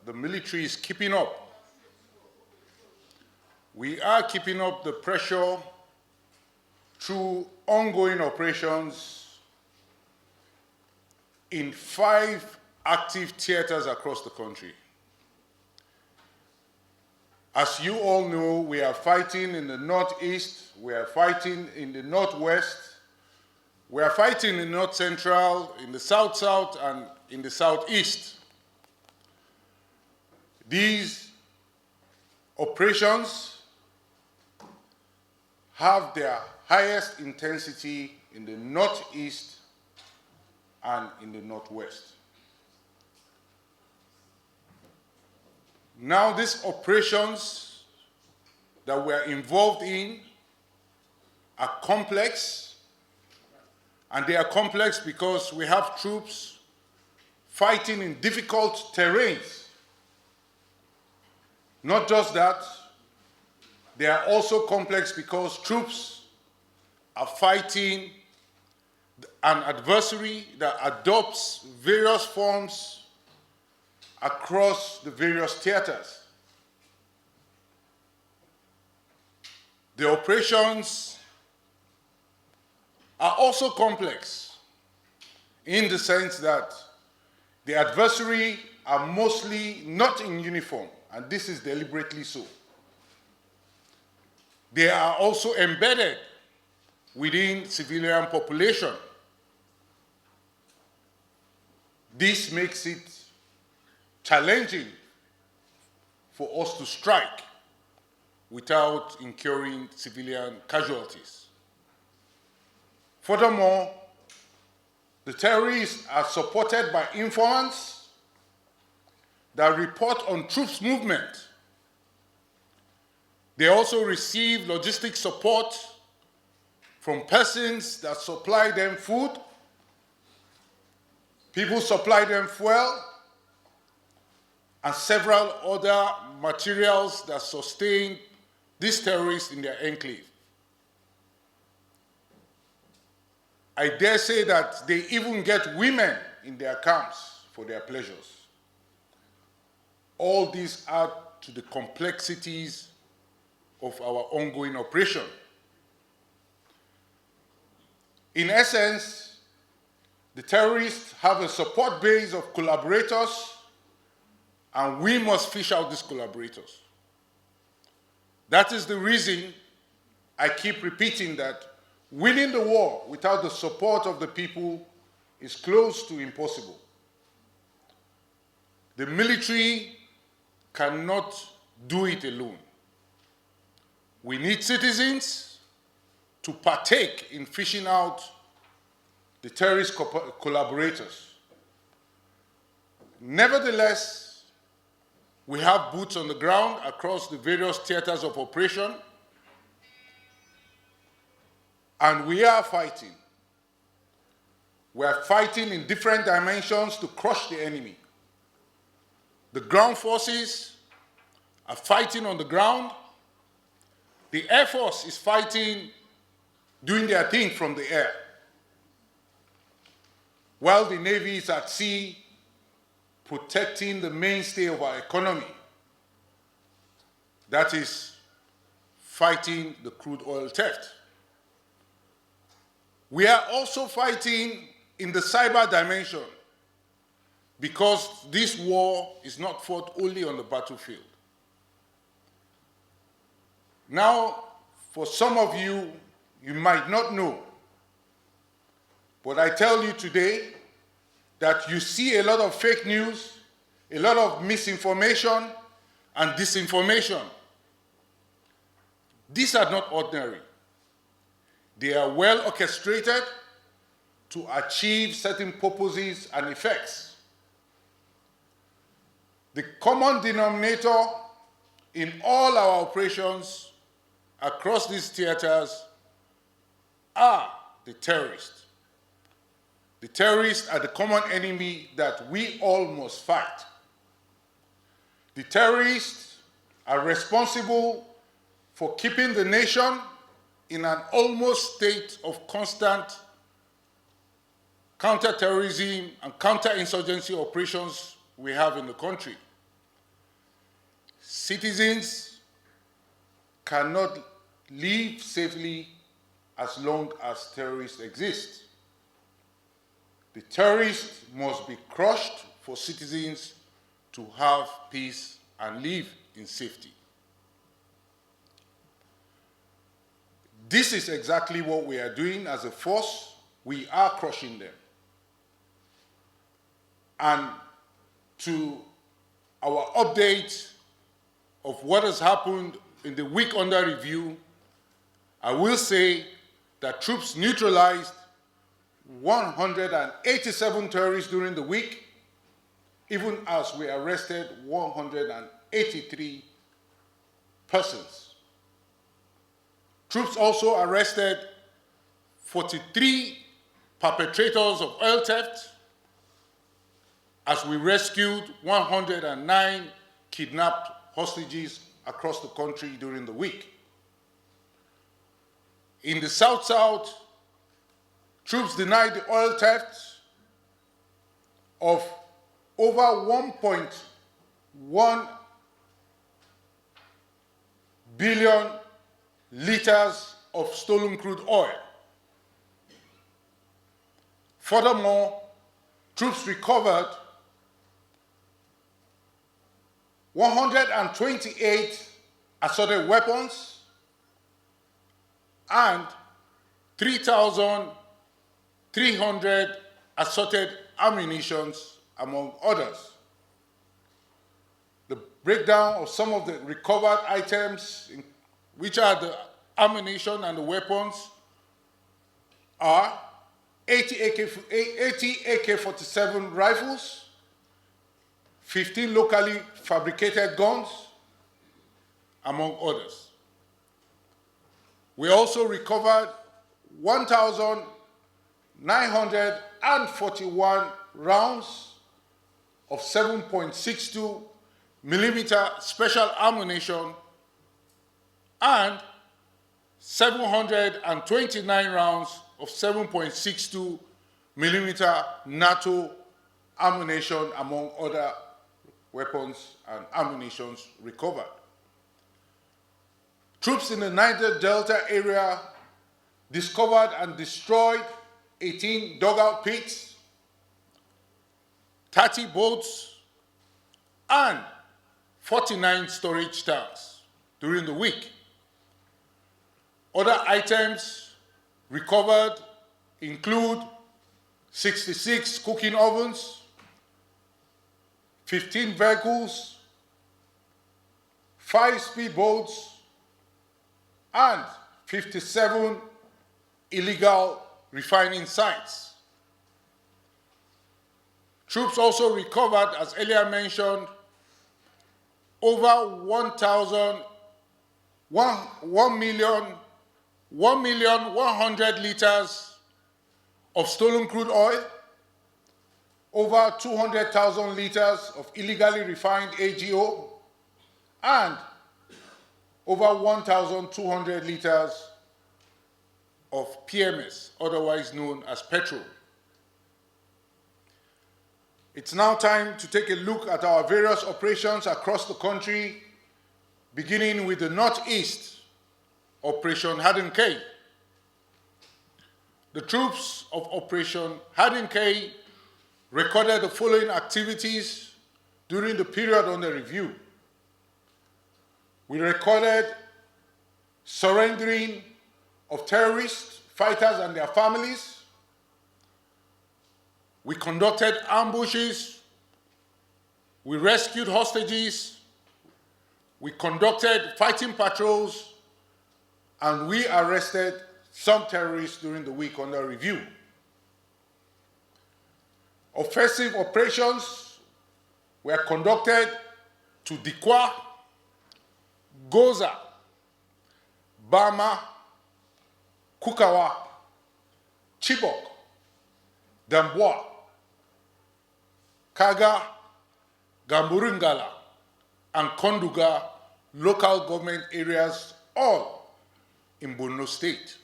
the military is keeping up. We are keeping up the pressure through ongoing operations in 5 active theaters across the country. As you all know, we are fighting in the northeast, we are fighting in the northwest, we are fighting in the north central, in the south-south, and in the southeast. These operations have their highest intensity in the northeast and in the northwest. Now, these operations that we are involved in are complex, and they are complex because we have troops fighting in difficult terrains. Not just that, they are also complex because troops are fighting an adversary that adopts various forms across the various theaters. The operations are also complex in the sense that the adversary are mostly not in uniform, and this is deliberately so. They are also embedded within civilian population. This makes it challenging for us to strike without incurring civilian casualties. Furthermore, the terrorists are supported by informants that report on troops' movement. They also receive logistic support from persons that supply them food, people supply them fuel, and several other materials that sustain these terrorists in their enclave. I dare say that they even get women in their camps for their pleasures. All these add to the complexities of our ongoing operation. In essence, the terrorists have a support base of collaborators, and we must fish out these collaborators. That is the reason I keep repeating that winning the war without the support of the people is close to impossible. The military cannot do it alone. We need citizens to partake in fishing out the terrorist collaborators. Nevertheless, we have boots on the ground across the various theaters of operation, and we are fighting. We are fighting in different dimensions to crush the enemy. The ground forces are fighting on the ground. The Air Force is fighting, doing their thing from the air, while the Navy is at sea, protecting the mainstay of our economy. That is fighting the crude oil theft. We are also fighting in the cyber dimension because this war is not fought only on the battlefield. Now, for some of you, you might not know, but I tell you today that you see a lot of fake news, a lot of misinformation and disinformation. These are not ordinary. They are well orchestrated to achieve certain purposes and effects. The common denominator in all our operations across these theaters are the terrorists. The terrorists are the common enemy that we all must fight. The terrorists are responsible for keeping the nation in an almost state of constant counter-terrorism and counter-insurgency operations we have in the country. Citizens cannot live safely as long as terrorists exist. The terrorists must be crushed for citizens to have peace and live in safety. This is exactly what we are doing as a force. We are crushing them. And to our update of what has happened in the week under review, I will say that troops neutralized 187 terrorists during the week, even as we arrested 183 persons. Troops also arrested 43 perpetrators of oil theft, as we rescued 109 kidnapped hostages across the country during the week. In the South-South, troops denied the oil theft of over 1.1 billion liters of stolen crude oil. Furthermore, troops recovered 128 assorted weapons and 3,300 assorted ammunition, among others. The breakdown of some of the recovered items, which are the ammunition and the weapons, are 80 AK-47 rifles, 15 locally fabricated guns, among others. We also recovered 1,941 rounds of 7.62 millimeter special ammunition and 729 rounds of 7.62 millimeter NATO ammunition, among other weapons and ammunition recovered. Troops in the Niger Delta area discovered and destroyed 18 dugout pits, 30 boats, and 49 storage tanks during the week. Other items recovered include 66 cooking ovens, 15 vehicles, 5 speedboats, and 57 illegal refining sites. Troops also recovered, as earlier mentioned, over 1,100,000 liters of stolen crude oil, over 200,000 liters of illegally refined AGO, and over 1,200 liters of PMS, otherwise known as petrol. It's now time to take a look at our various operations across the country, beginning with the Northeast, Operation Hadden-Kai. The troops of Operation Hadden-Kai recorded the following activities during the period under review. We recorded surrendering of terrorists, fighters, and their families. We conducted ambushes. We rescued hostages. We conducted fighting patrols, and we arrested some terrorists during the week under review. Offensive operations were conducted to Dikwa, Goza, Bama, Kukawa, Chibok, Damboa, Kaga, Gamburungala, and Konduga local government areas, all in Borno State.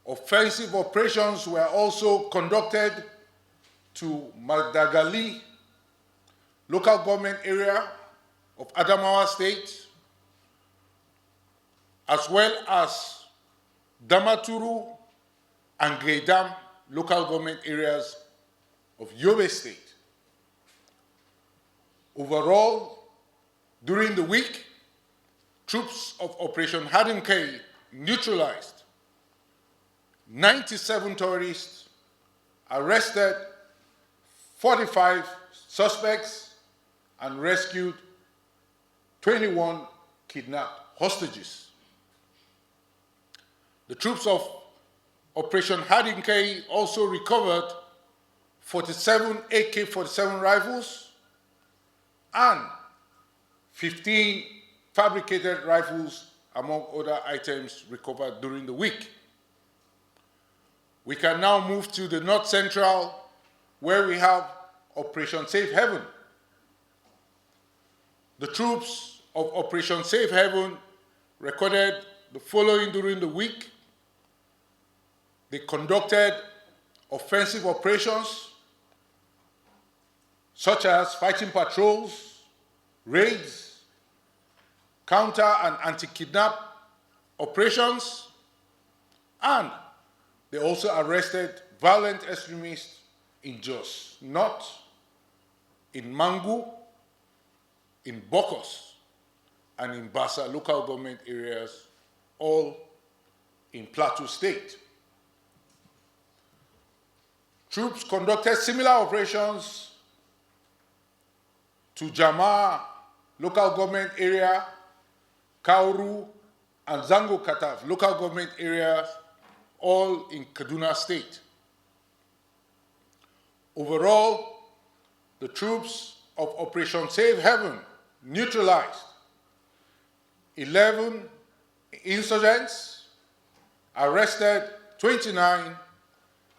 Offensive operations were also conducted to Magdagali local government area, of Adamawa State, as well as Damaturu and Gaidam local government areas of Yobe State. Overall, during the week, troops of Operation Hadinkai neutralized 97 terrorists, arrested 45 suspects, and rescued 21 kidnapped hostages. The troops of Operation Hadinkai also recovered 47 AK-47 rifles and 15 fabricated rifles, among other items recovered during the week. We can now move to the North Central, where we have Operation Safe Haven. The troops of Operation Safe Haven recorded the following during the week. They conducted offensive operations such as fighting patrols, raids, counter and anti-kidnap operations, and they also arrested violent extremists in Jos North, in Mangu, in Bokos, and in Basa local government areas, all in Plateau State. Troops conducted similar operations to Jama local government area, Kauru, and Zango Kataf local government areas, all in Kaduna State. Overall, the troops of Operation Safe Haven neutralized 11 insurgents, arrested 29,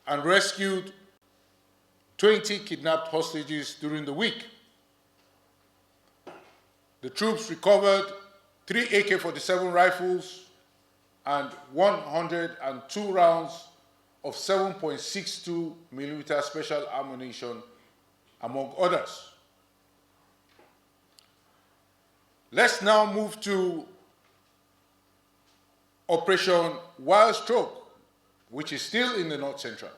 and rescued 20 kidnapped hostages during the week. The troops recovered 3 AK-47 rifles and 102 rounds of 7.62 millimeter special ammunition, among others. Let's now move to Operation Wild Stroke, which is still in the North Central.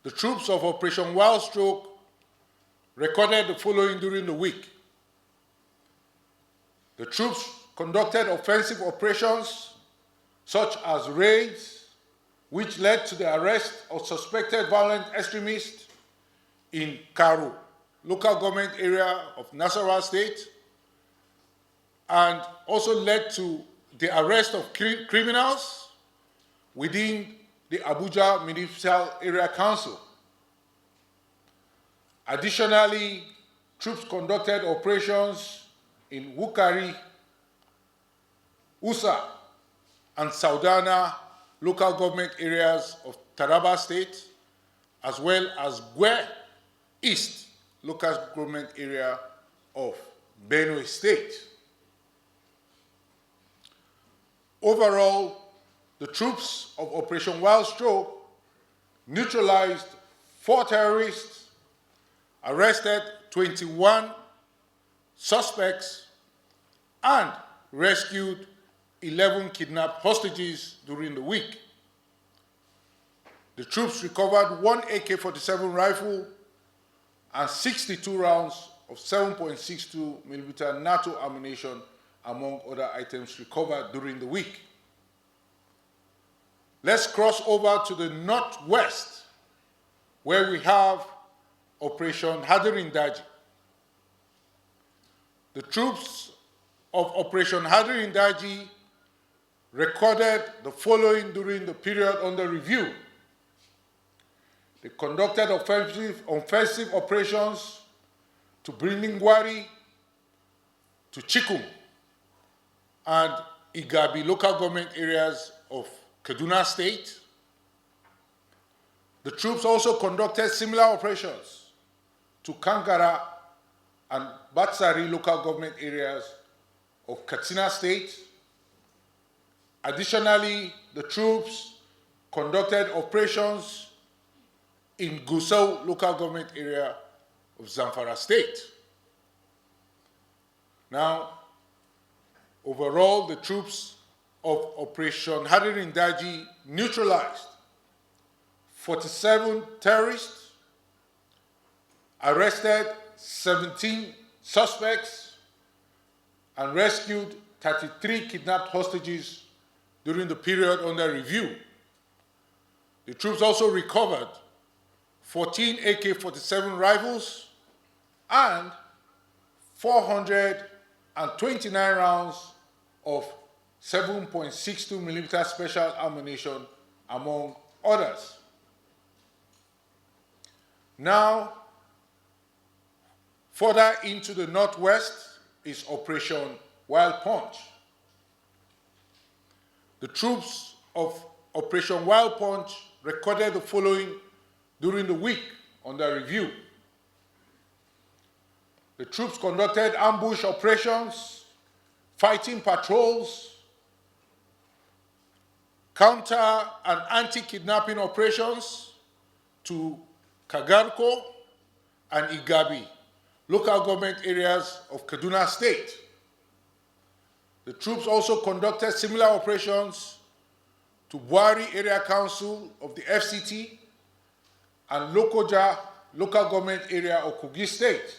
The troops of Operation Wild Stroke recorded the following during the week. The troops conducted offensive operations such as raids, which led to the arrest of suspected violent extremists in Karu, local government area of Nasarawa State, and also led to the arrest of criminals within the Abuja Municipal Area Council. Additionally, troops conducted operations in Wukari, Usa, and Saudana local government areas of Taraba State, as well as Gwe East local government area of Benue State. Overall, the troops of Operation Wild Stroke neutralized 4 terrorists, arrested 21 suspects, and rescued 11 kidnapped hostages during the week. The troops recovered 1 AK-47 rifle and 62 rounds of 7.62 millimeter NATO ammunition, among other items recovered during the week. Let's cross over to the Northwest, where we have Operation Hadirin Daji. The troops of Operation Hadirin Daji recorded the following during the period under review. They conducted offensive operations to Birningwari, to Chikum, and Igabi local government areas of Kaduna State. The troops also conducted similar operations to Kankara and Batsari local government areas of Katsina State. Additionally, the troops conducted operations in Gusau local government area of Zamfara State. Now, overall, the troops of Operation Hadirin Daji neutralized 47 terrorists, arrested 17 suspects, and rescued 33 kidnapped hostages during the period under review. The troops also recovered 14 AK-47 rifles and 429 rounds of 7.62 millimeter special ammunition, among others. Now, further into the northwest is Operation Wild Punch. The troops of Operation Wild Punch recorded the following during the week under review. The troops conducted ambush operations, fighting patrols, counter and anti-kidnapping operations to Kagarko and Igabi, local government areas of Kaduna State. The troops also conducted similar operations to Buari Area Council of the FCT and Lokoja, local government area of Kogi State.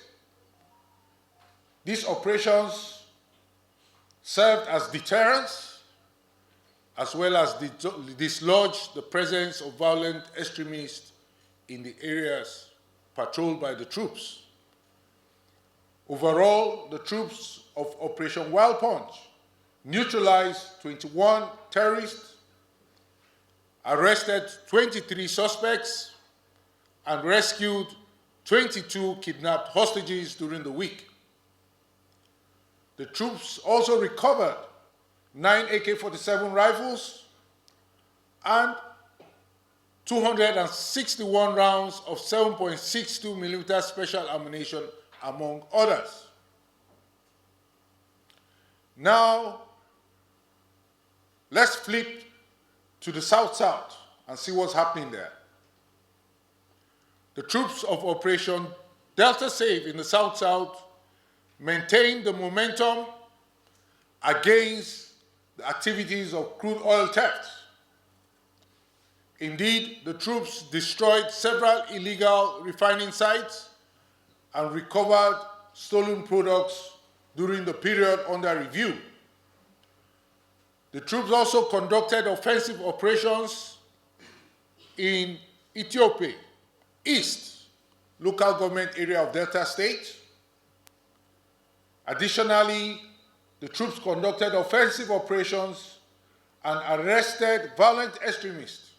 These operations served as deterrents as well as dislodged the presence of violent extremists in the areas patrolled by the troops. Overall, the troops of Operation Wild Punch neutralized 21 terrorists, arrested 23 suspects, and rescued 22 kidnapped hostages during the week. The troops also recovered 9 AK-47 rifles and 261 rounds of 7.62 millimeter special ammunition, among others. Now, let's flip to the south-south and see what's happening there. The troops of Operation Delta Save in the south-south maintained the momentum against the activities of crude oil theft. Indeed, the troops destroyed several illegal refining sites and recovered stolen products during the period under review. The troops also conducted offensive operations in Ethiopia, East, local government area of Delta State. Additionally, the troops conducted offensive operations and arrested violent extremists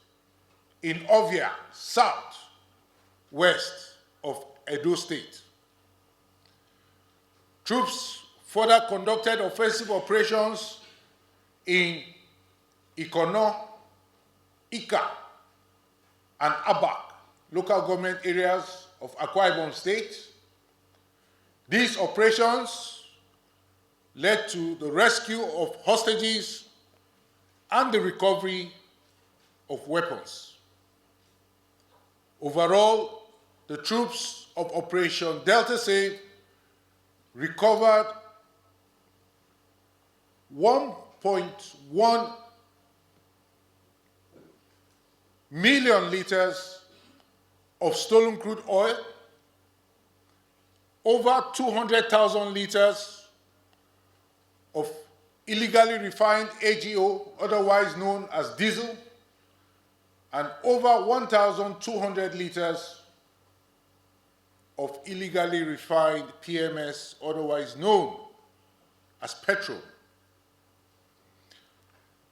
in Ovia, south, west of Edo State. Troops further conducted offensive operations in Ikono, Ika, and Abak, local government areas of Akwa Ibom State. These operations led to the rescue of hostages and the recovery of weapons. Overall, the troops of Operation Delta Save recovered 1.1 million liters of stolen crude oil, over 200,000 liters of illegally refined AGO, otherwise known as diesel, and over 1,200 liters of illegally refined PMS, otherwise known as petrol.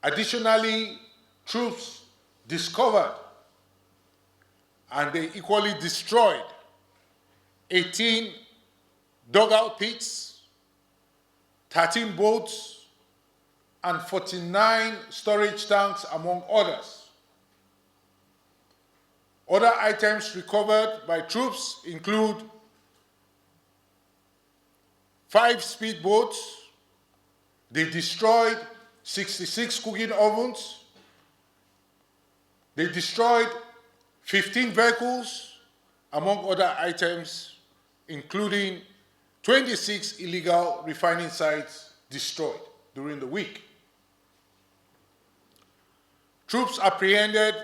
Additionally, troops discovered and they equally destroyed 18 dugout pits, 13 boats, and 49 storage tanks, among others. Other items recovered by troops include 5 speedboats. They destroyed 66 cooking ovens. They destroyed 15 vehicles, among other items, including 26 illegal refining sites destroyed during the week. Troops apprehended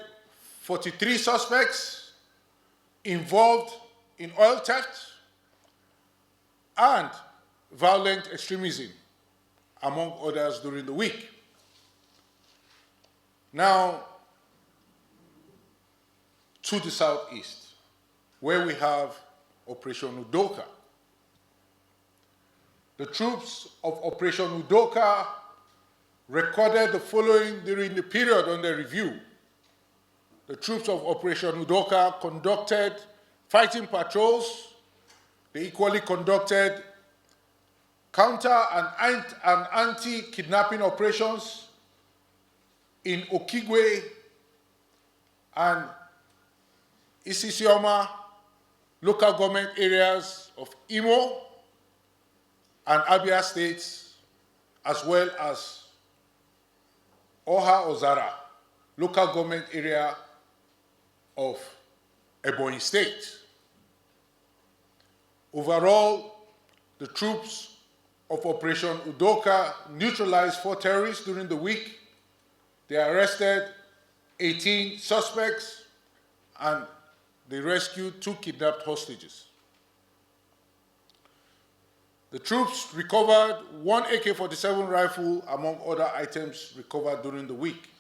43 suspects involved in oil theft and violent extremism, among others, during the week. Now, to the southeast, where we have Operation Udoka. The troops of Operation Udoka recorded the following during the period under review. The troops of Operation Udoka conducted fighting patrols. They equally conducted counter and anti-kidnapping operations in Okigwe and Isisioma local government areas of Imo and Abia states, as well as Oha Ozara local government area of Ebonyi State. Overall, the troops of Operation Udoka neutralized 4 terrorists during the week. They arrested 18 suspects and they rescued 2 kidnapped hostages. The troops recovered 1 AK-47 rifle among other items recovered during the week.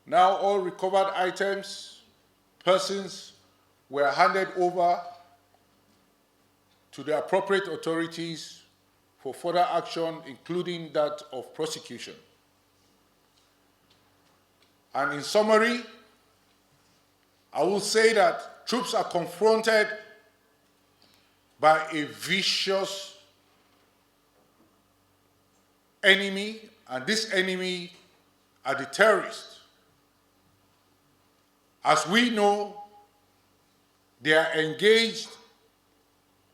Now all recovered items, persons were handed over to the appropriate authorities for further action, including that of prosecution. And in summary, I will say that troops are confronted by a vicious enemy, and this enemy are the terrorists. As we know, they are engaged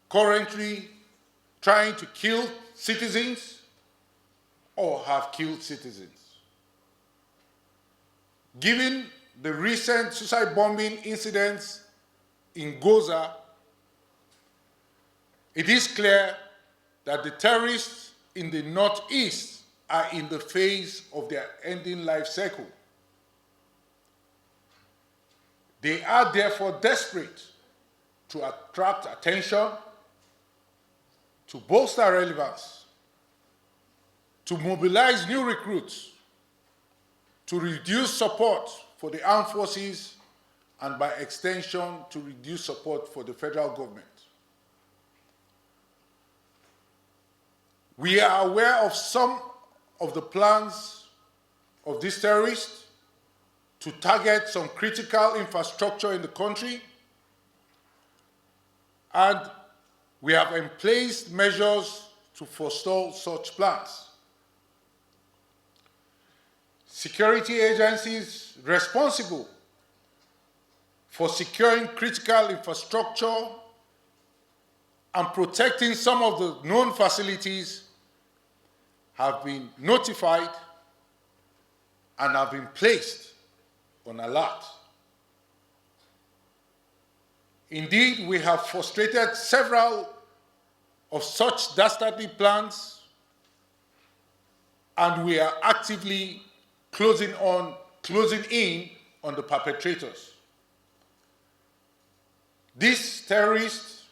currently trying to kill citizens or have killed citizens. Given the recent suicide bombing incidents in Goza, it is clear that the terrorists in the northeast are in the phase of their ending life cycle. They are therefore desperate to attract attention, to bolster relevance, to mobilize new recruits, to reduce support for the armed forces, and by extension, to reduce support for the federal government. We are aware of some of the plans of these terrorists to target some critical infrastructure in the country, and we have in place measures to forestall such plans. Security agencies responsible for securing critical infrastructure and protecting some of the known facilities have been notified and have been placed on alert. Indeed, we have frustrated several of such dastardly plans, and we are actively closing in on the perpetrators. These terrorists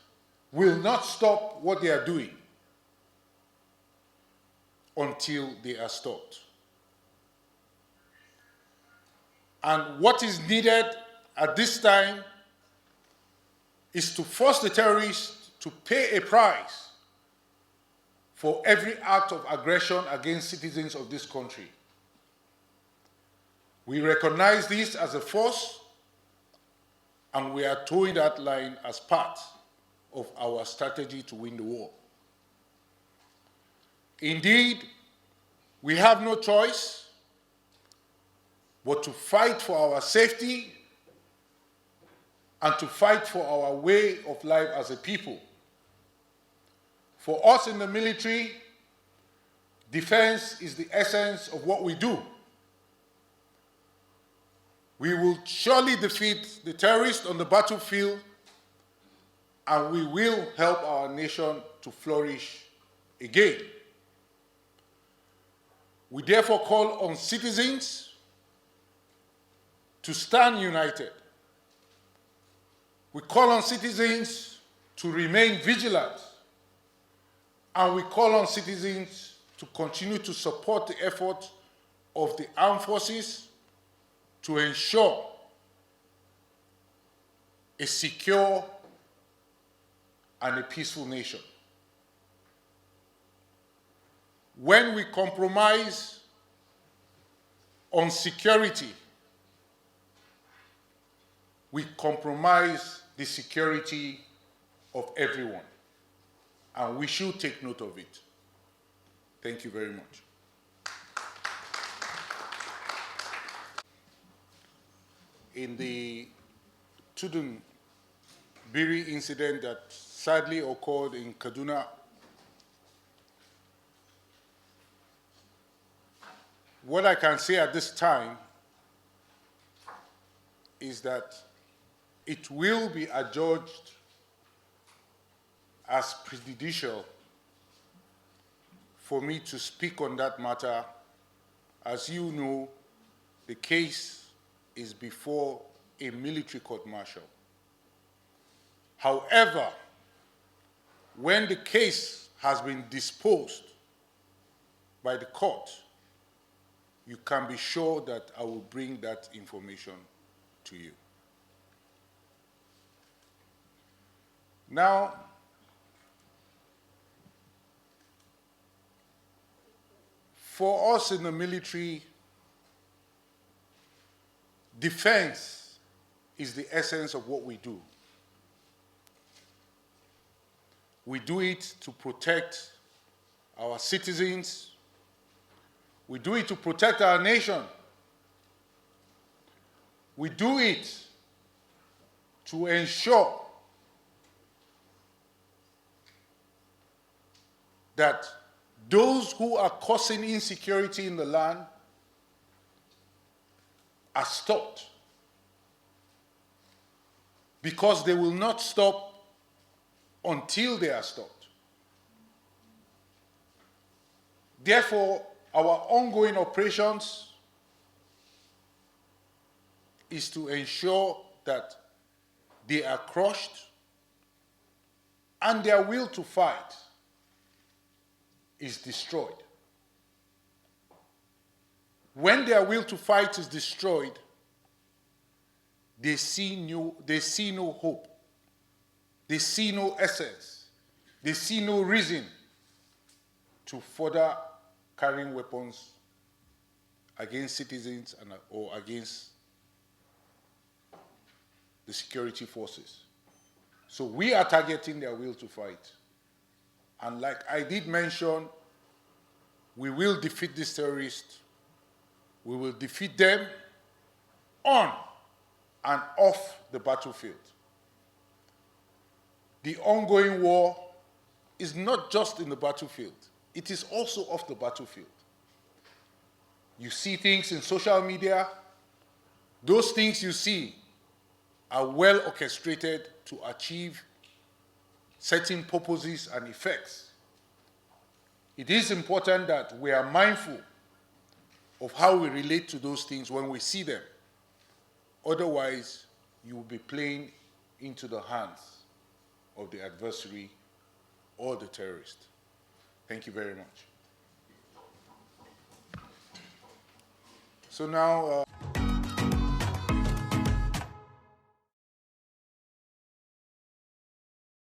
will not stop what they are doing until they are stopped. And what is needed at this time is to force the terrorists to pay a price for every act of aggression against citizens of this country. We recognize this as a force, and we are towing that line as part of our strategy to win the war. Indeed, we have no choice but to fight for our safety and to fight for our way of life as a people. For us in the military, defense is the essence of what we do. We will surely defeat the terrorists on the battlefield, and we will help our nation to flourish again. We therefore call on citizens to stand united. We call on citizens to remain vigilant, and we call on citizens to continue to support the effort of the armed forces to ensure a secure and a peaceful nation. When we compromise on security, we compromise the security of everyone, and we should take note of it. Thank you very much. In the Tudun Biri incident that sadly occurred in Kaduna, what I can say at this time is that it will be adjudged as prejudicial for me to speak on that matter. As you know, the case is before a military court-martial. However, when the case has been disposed by the court, you can be sure that I will bring that information to you. Now, for us in the military, defense is the essence of what we do. We do it to protect our citizens. We do it to protect our nation. We do it to ensure that those who are causing insecurity in the land are stopped, because they will not stop until they are stopped. Therefore, our ongoing operations is to ensure that they are crushed and their will to fight is destroyed. When their will to fight is destroyed, they see no hope. They see no essence. They see no reason to further carrying weapons against citizens or against the security forces. So we are targeting their will to fight. And like I did mention, we will defeat these terrorists. We will defeat them on and off the battlefield. The ongoing war is not just in the battlefield, it is also off the battlefield. You see things in social media. Those things you see are well orchestrated to achieve certain purposes and effects. It is important that we are mindful of how we relate to those things when we see them. Otherwise, you will be playing into the hands of the adversary or the terrorist. Thank you very much. So now,